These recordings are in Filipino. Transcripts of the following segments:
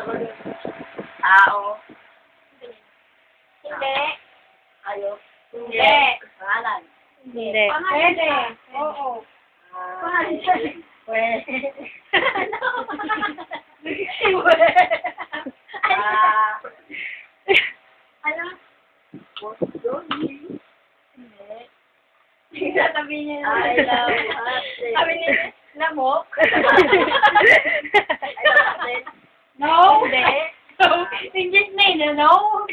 Tao. Hindi. Ayos. Hindi. Pangalan. Hindi. Pwede. Oo. Pangalan. Pwede. Ano? Hindi. Sabi niya. I love ate. Sabi niya, lamok. I love ate. No. Hindi. No. English na yun, no?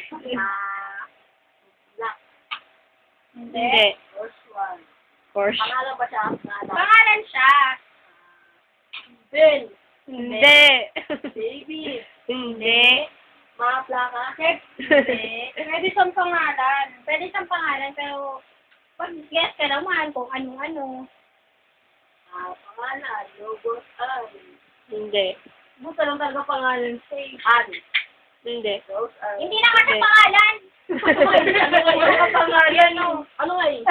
Black. Hindi. First one. Porsche. Pangalan ba siya? Pangalan siya. Bill. Hindi. Baby. Hindi. Mga plaka. Hindi. Pwede siyang pangalan. Pwede siyang pangalan, pero pag guess ka naman kung ano-ano. Pangalan. Yogurt. Hindi. Buta lang talaga pangalan siya eh. An. Hindi. Those are. Hindi naman siya pangalan. Ano ka pangalan? Ano nga eh?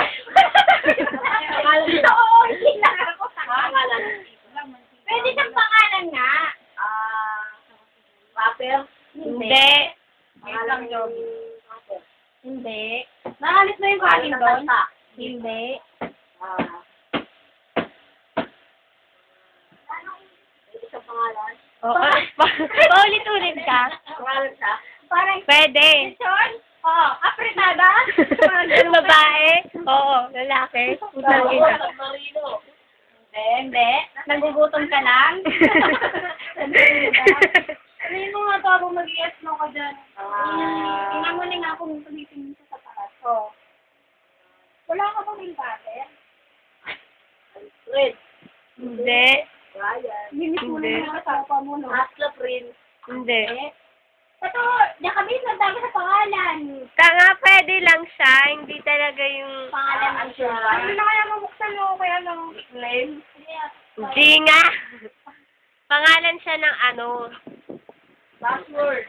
Pangalan siya. Oo, hindi lang ako sa Pangalan. Pwede siyang pangalan nga. Paper. Hindi. Pangalan ng paper. Hindi. Nakalit na yung kanin doon? Tata. Hindi. Ito sa pangalan. Oo. Paulit-ulit ka. Pangalan siya. Parang, Pwede. Sean? Oo. Apretada? Parang ganun ka. Babae. Oo. Lalaki. Putangin ka. Marino. Hindi. Nagugutom ka lang? Sabihin mo nga to habang mag-i-yes mo ka dyan. Inamuli nga kung tumitingin sa taas. Oo. Wala ka bang impate? Red. Hindi. Ryan. Bilis mo na yung kasapa mo, no? Asla Prince. Hindi. Ito, nakabit na dami sa pangalan. Tanga, pwede lang siya. Hindi talaga yung... Pangalan ang siya. Ano na kaya mabuksan mo? Kaya ano? Name. Hindi nga. Pangalan siya ng ano. Password.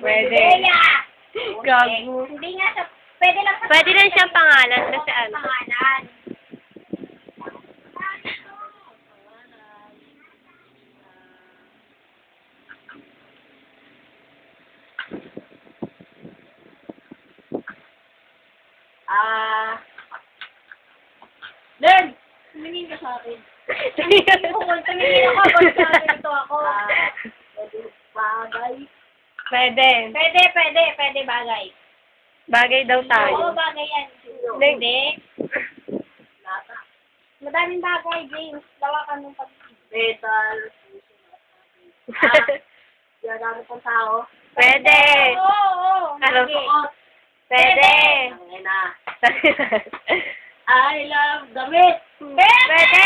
Pwede. Bea! Gago. Hindi nga siya, pwede lang sa Pwede lang siyang pangalan kasi ano. pangalan. Len! Tumingin ka sa akin. Tumingin ako, pag sabi ito ako. Bagay. Pwede. Pwede bagay. Bagay daw Oo, tayo. bagay yan. Hindi. Lata. Madaming bagay, James. Dawa ka nung pag... Metal. Gagano pang tao. Pwede. Oo. Ano? Suot. Pwede. Tangin na. I love damit. Pwede.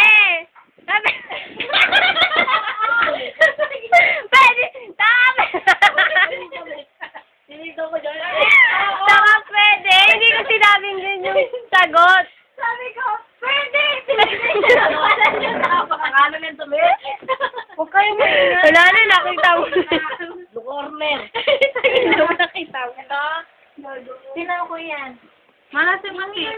Sabi. Pwede. Tama. Sinito ko dyan. Tama, pwede. Hindi ko sinabing din yung sagot. Sabi ko, pwede! Pangalan ng damit. Huwag kayo maingay. Wala na, nakita mo. Corner. Hindi mo nakita mo. Ito, tinan ko yan. Malasim kasi.